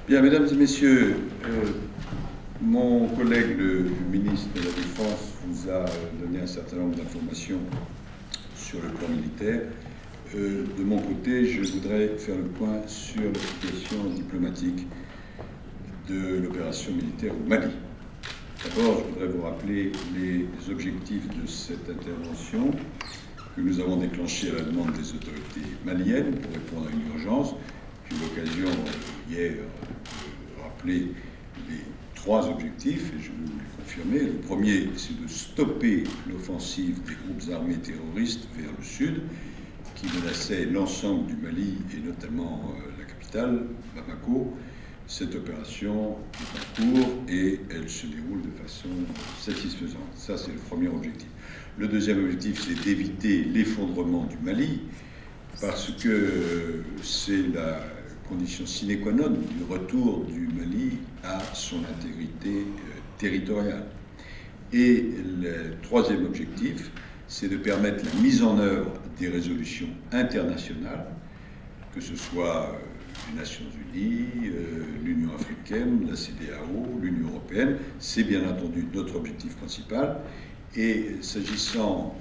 Bien, mesdames et messieurs, mon collègue, le ministre de la Défense, vous a donné un certain nombre d'informations sur le plan militaire. De mon côté, je voudrais faire le point sur l'application diplomatique de l'opération militaire au Mali. D'abord, je voudrais vous rappeler les objectifs de cette intervention que nous avons déclenchée à la demande des autorités maliennes pour répondre à une urgence. J'ai eu l'occasion hier de rappeler les trois objectifs, et je vais vous les confirmer. Le premier, c'est de stopper l'offensive des groupes armés terroristes vers le sud, qui menaçait l'ensemble du Mali, et notamment la capitale, Bamako. Cette opération est en cours et elle se déroule de façon satisfaisante. Ça, c'est le premier objectif. Le deuxième objectif, c'est d'éviter l'effondrement du Mali, parce que c'est la condition sine qua non du retour du Mali à son intégrité territoriale. Et le troisième objectif, c'est de permettre la mise en œuvre des résolutions internationales, que ce soit les Nations Unies, l'Union africaine, la CEDEAO, l'Union européenne. C'est bien entendu notre objectif principal. Et s'agissant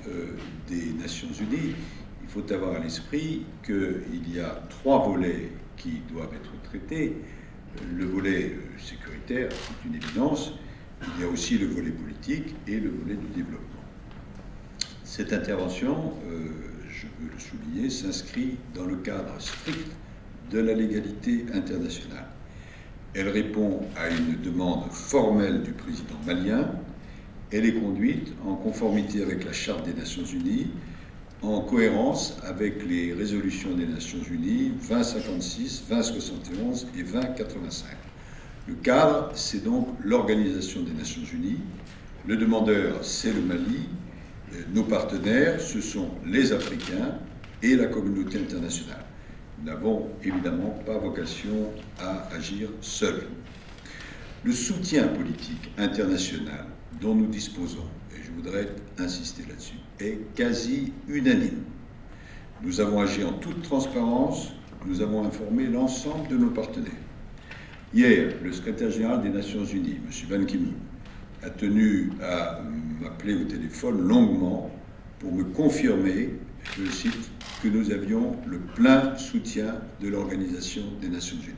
des Nations Unies, il faut avoir à l'esprit qu'il y a trois volets qui doivent être traités. Le volet sécuritaire, c'est une évidence. Il y a aussi le volet politique et le volet du développement. Cette intervention, je veux le souligner, s'inscrit dans le cadre strict de la légalité internationale. Elle répond à une demande formelle du président malien. Elle est conduite en conformité avec la Charte des Nations Unies, en cohérence avec les résolutions des Nations Unies 2056, 2071 et 2085. Le cadre, c'est donc l'Organisation des Nations Unies. Le demandeur, c'est le Mali. Nos partenaires, ce sont les Africains et la communauté internationale. Nous n'avons évidemment pas vocation à agir seuls. Le soutien politique international dont nous disposons, et je voudrais insister là-dessus, est quasi unanime. Nous avons agi en toute transparence, nous avons informé l'ensemble de nos partenaires. Hier, le secrétaire général des Nations Unies, M. Ban Ki-moon, a tenu à m'appeler au téléphone longuement pour me confirmer, je cite, que nous avions le plein soutien de l'Organisation des Nations Unies.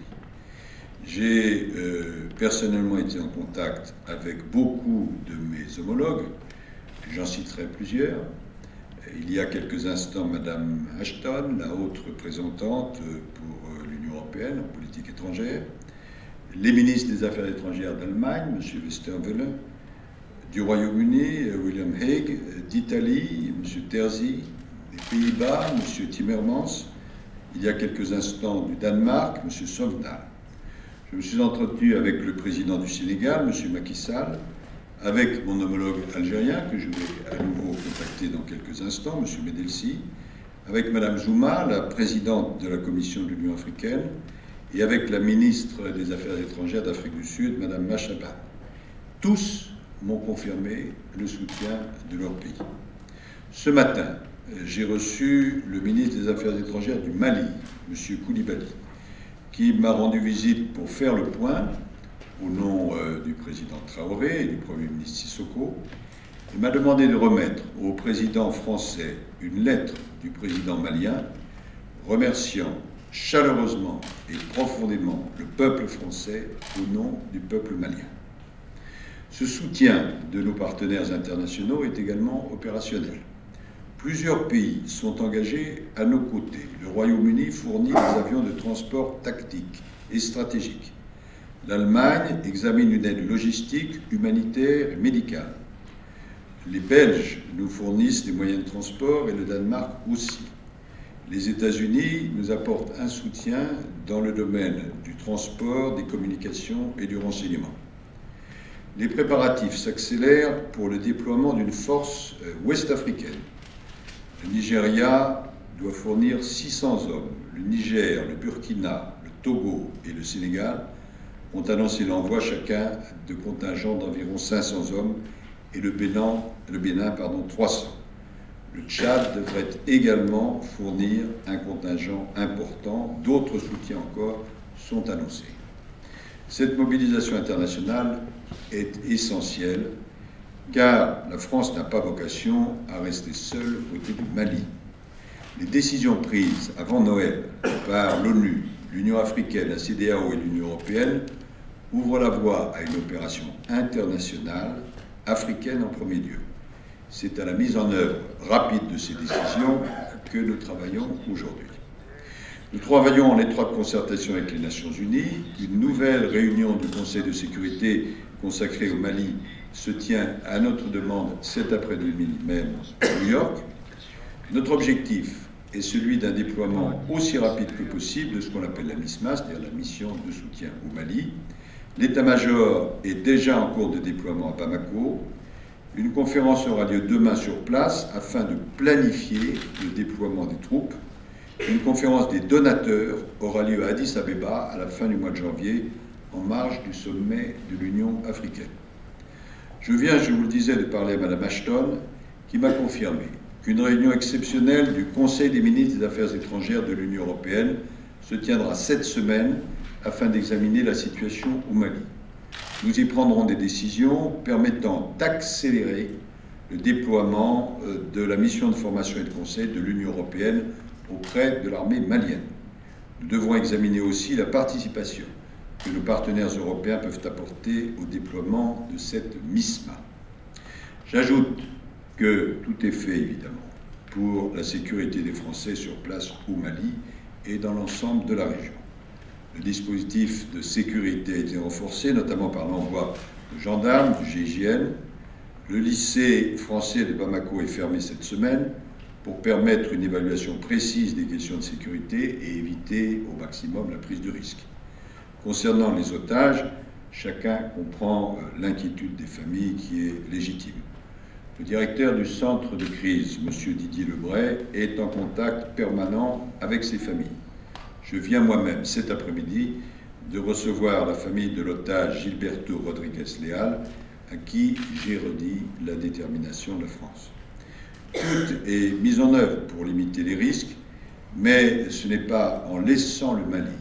J'ai personnellement été en contact avec beaucoup de mes homologues, j'en citerai plusieurs. Il y a quelques instants, Madame Ashton, la haute représentante pour l'Union européenne en politique étrangère, les ministres des Affaires étrangères d'Allemagne, M. Westerwelle, du Royaume-Uni, William Hague, d'Italie, M. Terzi, des Pays-Bas, M. Timmermans, il y a quelques instants du Danemark, M. Sovdal. Je me suis entretenu avec le président du Sénégal, M. Macky Sall, avec mon homologue algérien, que je vais à nouveau contacter dans quelques instants, M. Medelsi, avec Mme Zouma, la présidente de la Commission de l'Union africaine, et avec la ministre des Affaires étrangères d'Afrique du Sud, Mme Machaba. Tous m'ont confirmé le soutien de leur pays. Ce matin, j'ai reçu le ministre des Affaires étrangères du Mali, M. Koulibaly, qui m'a rendu visite pour faire le point au nom du président Traoré et du Premier ministre Sissoko, et m'a demandé de remettre au président français une lettre du président malien remerciant chaleureusement et profondément le peuple français au nom du peuple malien. Ce soutien de nos partenaires internationaux est également opérationnel. Plusieurs pays sont engagés à nos côtés. Le Royaume-Uni fournit des avions de transport tactiques et stratégiques. L'Allemagne examine une aide logistique, humanitaire et médicale. Les Belges nous fournissent des moyens de transport et le Danemark aussi. Les États-Unis nous apportent un soutien dans le domaine du transport, des communications et du renseignement. Les préparatifs s'accélèrent pour le déploiement d'une force ouest-africaine. Le Nigeria doit fournir 600 hommes. Le Niger, le Burkina, le Togo et le Sénégal ont annoncé l'envoi chacun de contingents d'environ 500 hommes et le Bénin 300. Le Tchad devrait également fournir un contingent important. D'autres soutiens encore sont annoncés. Cette mobilisation internationale est essentielle car la France n'a pas vocation à rester seule aux côtés du Mali. Les décisions prises avant Noël par l'ONU, l'Union africaine, la CEDEAO et l'Union européenne ouvrent la voie à une opération internationale africaine en premier lieu. C'est à la mise en œuvre rapide de ces décisions que nous travaillons aujourd'hui. Nous travaillons en étroite concertation avec les Nations Unies. Une nouvelle réunion du Conseil de sécurité consacrée au Mali se tient à notre demande cet après-midi même à New York. Notre objectif est celui d'un déploiement aussi rapide que possible de ce qu'on appelle la MISMA, c'est-à-dire la mission de soutien au Mali. L'état-major est déjà en cours de déploiement à Bamako. Une conférence aura lieu demain sur place afin de planifier le déploiement des troupes. Une conférence des donateurs aura lieu à Addis Abeba à la fin du mois de janvier, en marge du sommet de l'Union africaine. Je viens, je vous le disais, de parler à Mme Ashton, qui m'a confirmé qu'une réunion exceptionnelle du Conseil des ministres des Affaires étrangères de l'Union européenne se tiendra cette semaine afin d'examiner la situation au Mali. Nous y prendrons des décisions permettant d'accélérer le déploiement de la mission de formation et de conseil de l'Union européenne auprès de l'armée malienne. Nous devrons examiner aussi la participation que nos partenaires européens peuvent apporter au déploiement de cette MISMA. J'ajoute que tout est fait, évidemment, pour la sécurité des Français sur place au Mali et dans l'ensemble de la région. Le dispositif de sécurité a été renforcé, notamment par l'envoi de gendarmes du GIGN. Le lycée français de Bamako est fermé cette semaine pour permettre une évaluation précise des questions de sécurité et éviter au maximum la prise de risque. Concernant les otages, chacun comprend l'inquiétude des familles qui est légitime. Le directeur du centre de crise, M. Didier Lebray, est en contact permanent avec ces familles. Je viens moi-même cet après-midi de recevoir la famille de l'otage Gilberto Rodriguez-Leal, à qui j'ai redit la détermination de la France. Tout est mis en œuvre pour limiter les risques, mais ce n'est pas en laissant le Mali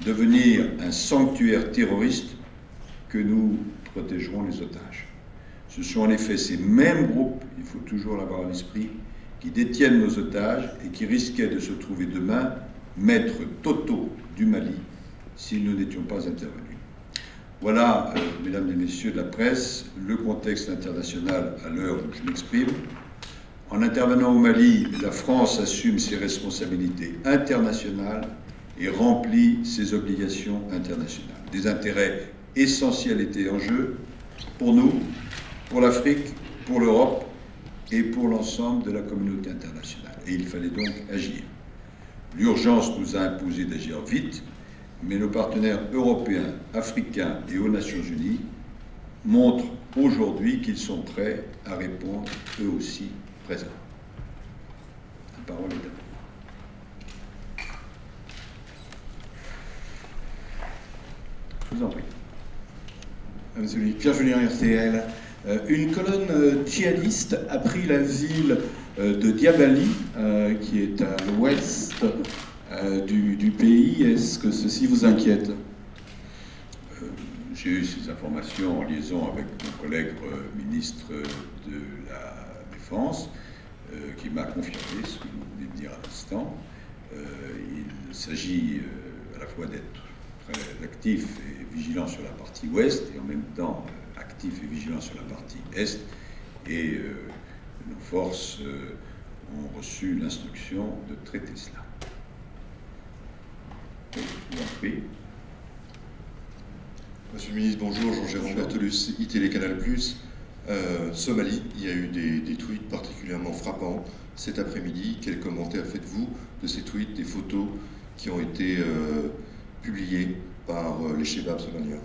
devenir un sanctuaire terroriste que nous protégerons les otages. Ce sont en effet ces mêmes groupes, il faut toujours l'avoir à l'esprit, qui détiennent nos otages et qui risquaient de se trouver demain maîtres totaux du Mali si nous n'étions pas intervenus. Voilà, mesdames et messieurs de la presse, le contexte international à l'heure où je m'exprime. En intervenant au Mali, la France assume ses responsabilités internationales et remplit ses obligations internationales. Des intérêts essentiels étaient en jeu pour nous, pour l'Afrique, pour l'Europe et pour l'ensemble de la communauté internationale. Et il fallait donc agir. L'urgence nous a imposé d'agir vite, mais nos partenaires européens, africains et aux Nations Unies montrent aujourd'hui qu'ils sont prêts à répondre eux aussi présents. La parole est à vous. Je vous en prie. Monsieur Pierre Julien, RTL. Une colonne djihadiste a pris la ville de Diabali, qui est à l'ouest du pays. Est-ce que ceci vous inquiète? J'ai eu ces informations en liaison avec mon collègue ministre de la Défense, qui m'a confirmé ce que vous venez de dire à l'instant. Il s'agit à la fois d'être très actif et vigilant sur la partie ouest et en même temps actif et vigilant sur la partie est. Et nos forces ont reçu l'instruction de traiter cela. Je vous en prie. Monsieur le ministre, bonjour. Jean-Jérôme Bertolus, iTélé Canal+. Somalie, il y a eu des tweets particulièrement frappants cet après-midi. Quels commentaires faites-vous de ces tweets, des photos qui ont été publiées par les Chebabs somaliens?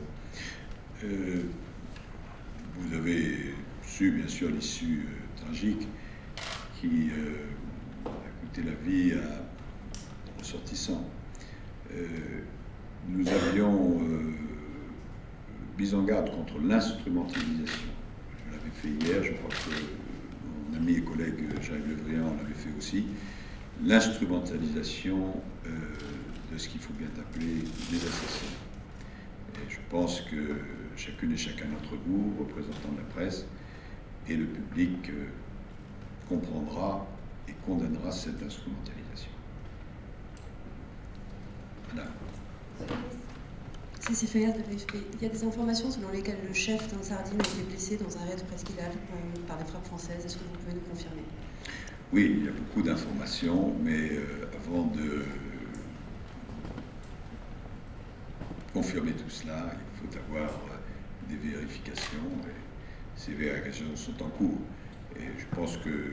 Vous avez su, bien sûr, l'issue tragique qui a coûté la vie à des ressortissants. Nous avions mis en garde contre l'instrumentalisation. Je l'avais fait hier, je crois que mon ami et collègue Jean-Yves Le Drian l'avait fait aussi. L'instrumentalisation de ce qu'il faut bien appeler des assassins. Et je pense que chacune et chacun d'entre vous, représentants de la presse et le public, comprendra et condamnera cette instrumentalisation. Madame. Cécile Fayard de l'AFP. Il y a des informations selon lesquelles le chef d'Ansardine a été blessé dans un raid presqu'îlal par des frappes françaises. Est-ce que vous pouvez nous confirmer? Oui, il y a beaucoup d'informations, mais avant de confirmer tout cela, il faut avoir des vérifications, et ces vérifications sont en cours. Et je pense que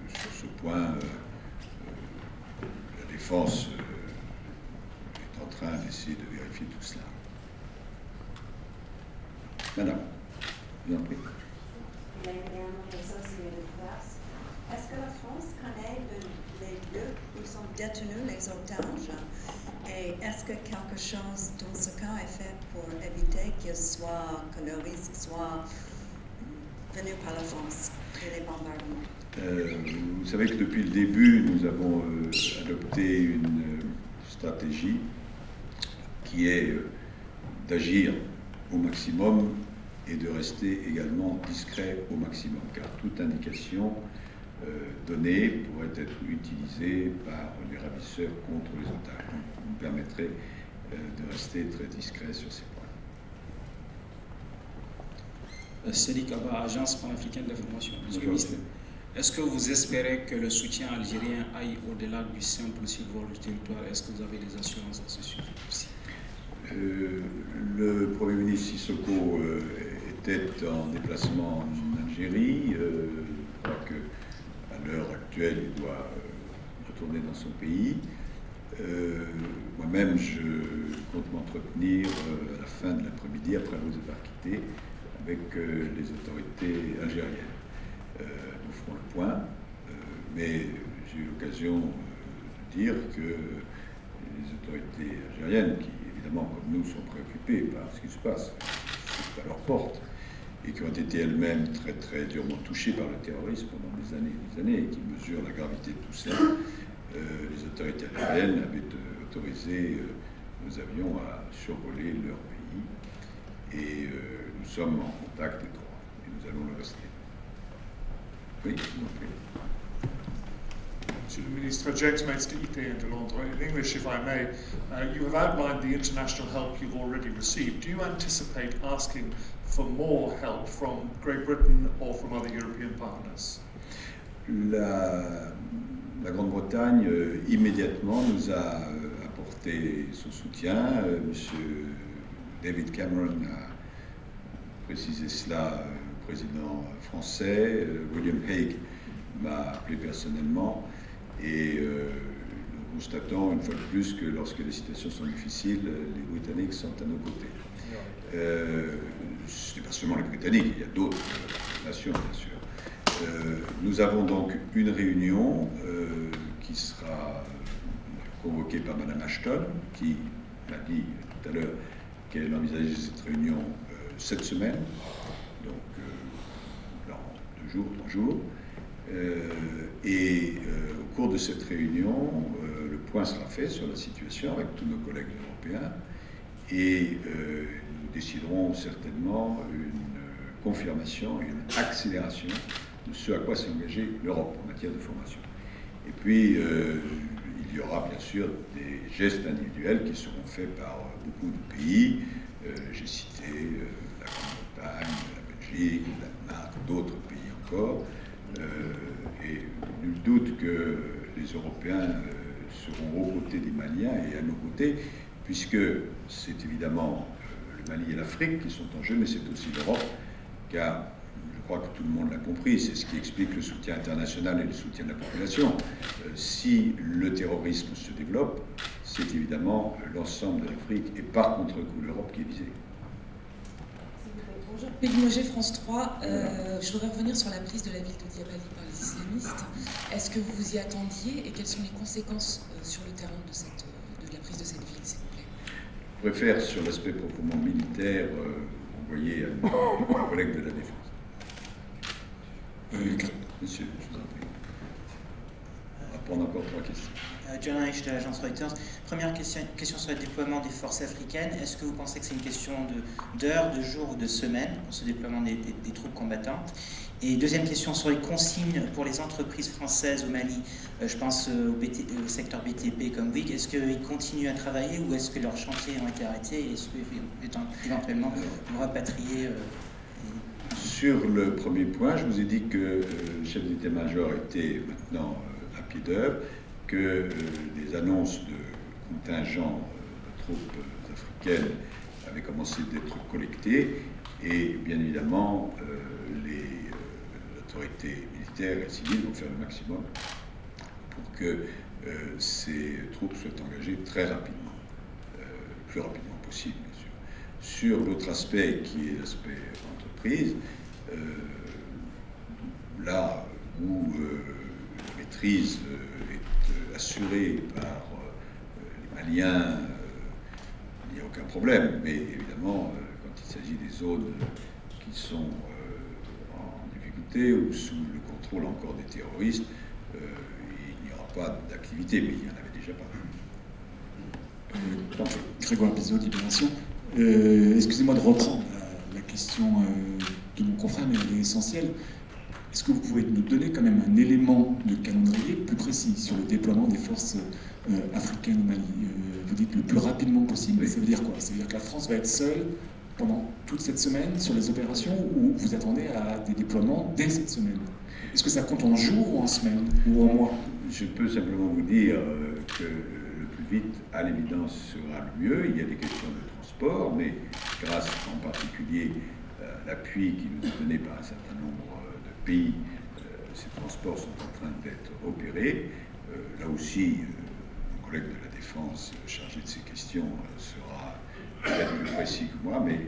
sur ce point, la défense est en train d'essayer de vérifier tout cela. Madame, je vous en prie. Est-ce que la France connaît les lieux où sont détenus les otages? Et est-ce que quelque chose dans ce cas est fait pour éviter que le risque soit venu par la France et les bombardements? Vous savez que depuis le début, nous avons adopté une stratégie qui est d'agir au maximum et de rester également discret au maximum, car toute indication donnée pourrait être utilisée par les ravisseurs contre les otages. Vous me permettrez de rester très discret sur ces points. Sélik Abba, Agence panafricaine d'information. Monsieur le ministre, est-ce que vous espérez que le soutien algérien aille au-delà du simple survol du territoire? Est-ce que vous avez des assurances à ce sujet? Merci. Le Premier ministre Sissoko était en déplacement en Algérie. Je crois qu'à l'heure actuelle, il doit retourner dans son pays. Moi-même, je compte m'entretenir à la fin de l'après-midi, après vous avoir quitté, avec les autorités algériennes. Nous ferons le point, mais j'ai eu l'occasion de dire que les autorités algériennes, qui évidemment comme nous sont préoccupées par ce qui se passe à leur porte, et qui ont été elles-mêmes très très durement touchées par le terrorisme pendant des années, et qui mesurent la gravité de tout cela, les autorités algériennes avaient autorisé nos avions à survoler leur pays, et nous sommes en contact étroit, et nous allons le rester. Oui, je vous en prie. Monsieur le Ministre, James Maister, IT de Londres. In English, if I may, you have outlined the international help you've already received. Do you anticipate asking for more help from Great Britain or from other European partners? La Grande-Bretagne, immédiatement, nous a apporté son soutien. Monsieur David Cameron a précisé cela au président français. William Hague m'a appelé personnellement. Et nous constatons une fois de plus que lorsque les situations sont difficiles, les Britanniques sont à nos côtés. Ce n'est pas seulement les Britanniques, il y a d'autres nations, bien sûr. Nous avons donc une réunion qui sera convoquée par Mme Ashton, qui m'a dit tout à l'heure qu'elle envisageait cette réunion cette semaine, donc dans 2 jours, 3 jours. Au cours de cette réunion, le point sera fait sur la situation avec tous nos collègues européens et nous déciderons certainement une confirmation et une accélération de ce à quoi s'est engagée l'Europe en matière de formation. Et puis, il y aura bien sûr des gestes individuels qui seront faits par beaucoup de pays. J'ai cité la Grande-Bretagne, la Belgique, le Danemark, d'autres pays encore. Et nul doute que les Européens seront aux côtés des Maliens et à nos côtés, puisque c'est évidemment le Mali et l'Afrique qui sont en jeu, mais c'est aussi l'Europe, car je crois que tout le monde l'a compris, c'est ce qui explique le soutien international et le soutien de la population. Si le terrorisme se développe, c'est évidemment l'ensemble de l'Afrique et par contre-coup l'Europe qui est visée. Bonjour, Peggy Moget, France 3. Je voudrais revenir sur la prise de la ville de Diabali par les islamistes. Est-ce que vous vous y attendiez et quelles sont les conséquences sur le terrain de la prise de cette ville, s'il vous plaît? Je préfère, sur l'aspect proprement militaire, envoyer à nos collègues de la Défense. Monsieur, je vous en prie. On va prendre encore 3 questions. Journaliste de l'agence Reuters. Première question sur le déploiement des forces africaines. Est-ce que vous pensez que c'est une question d'heures, de jours ou de semaines pour ce déploiement des troupes combattantes? Et deuxième question sur les consignes pour les entreprises françaises au Mali. Je pense au secteur BTP comme Bouygues. Est-ce qu'ils continuent à travailler ou est-ce que leurs chantiers ont été arrêtés? Est-ce qu'éventuellement vous rapatriez Sur le premier point, je vous ai dit que le chef d'état-major était maintenant à pied d'œuvre, que les annonces de contingents de troupes africaines avaient commencé d'être collectées et bien évidemment les autorités militaires et civiles vont faire le maximum pour que ces troupes soient engagées très rapidement, le plus rapidement possible bien sûr. Sur l'autre aspect qui est l'aspect entreprise, là où la maîtrise est assurée par les Maliens, il n'y a aucun problème, mais évidemment quand il s'agit des zones qui sont en difficulté ou sous le contrôle encore des terroristes, il n'y aura pas d'activité, mais il y en avait déjà pas. Grégoire Bizot, Libération. Excusez-moi de reprendre la question de mon confrère, mais elle est essentielle. Est-ce que vous pouvez nous donner quand même un élément de calendrier plus précis sur le déploiement des forces africaines au Mali? Vous dites le plus rapidement possible, mais ça veut dire quoi? Ça veut dire que la France va être seule pendant toute cette semaine sur les opérations ou vous attendez à des déploiements dès cette semaine? Est-ce que ça compte en jours ou en semaines ou en mois? Je peux simplement vous dire que le plus vite, à l'évidence, sera le mieux. Il y a des questions de transport, mais grâce en particulier à l'appui qui nous est donné par un certain nombre de pays, ces transports sont en train d'être opérés. Là aussi, mon collègue de la Défense chargé de ces questions sera peut-être plus précis que moi, mais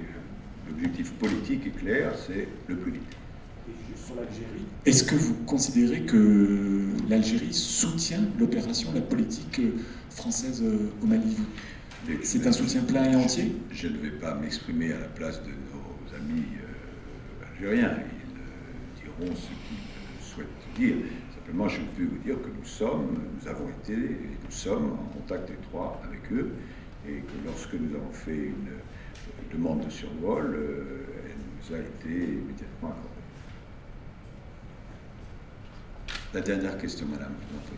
l'objectif politique est clair, c'est le plus vite. Et juste sur l'Algérie, est-ce que vous considérez que l'Algérie soutient l'opération, la politique française au Mali? C'est un soutien plein et entier? Je ne vais pas m'exprimer à la place de nos amis algériens. Ils diront ce qu'ils souhaitent dire. Simplement, je peux vous dire que nous avons été et nous sommes en contact étroit avec eux et que lorsque nous avons fait une demande de survol, elle nous a été immédiatement accordée. La dernière question, madame, je vous en prie.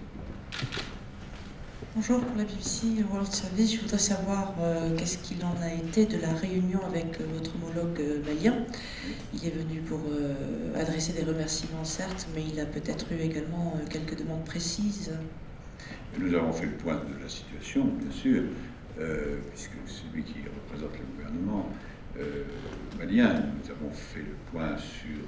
Bonjour, pour la BBC World Service, je voudrais savoir qu'est-ce qu'il en a été de la réunion avec votre homologue malien. Il est venu pour adresser des remerciements, certes, mais il a peut-être eu également quelques demandes précises. Nous avons fait le point de la situation, bien sûr, puisque c'est lui qui représente le gouvernement malien. Nous avons fait le point sur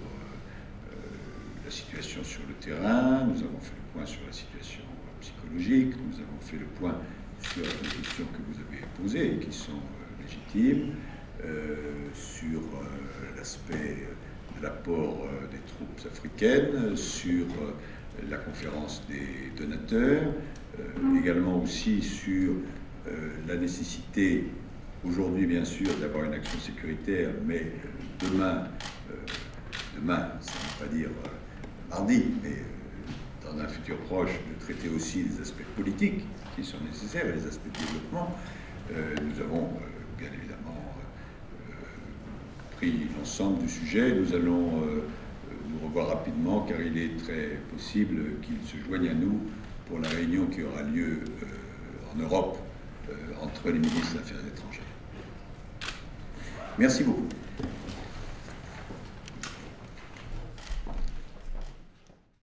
la situation sur le terrain, nous avons fait le point sur la situation psychologique, nous avons fait le point sur les questions que vous avez posées et qui sont légitimes, sur l'aspect de l'apport des troupes africaines, sur la conférence des donateurs, également aussi sur la nécessité, aujourd'hui bien sûr, d'avoir une action sécuritaire, mais demain, ça ne veut pas dire mardi, mais dans un futur proche, de traiter aussi les aspects politiques qui sont nécessaires et les aspects de développement. Nous avons bien évidemment pris l'ensemble du sujet. Nous allons nous revoir rapidement car il est très possible qu'il se joigne à nous pour la réunion qui aura lieu en Europe entre les ministres des Affaires étrangères. Merci beaucoup.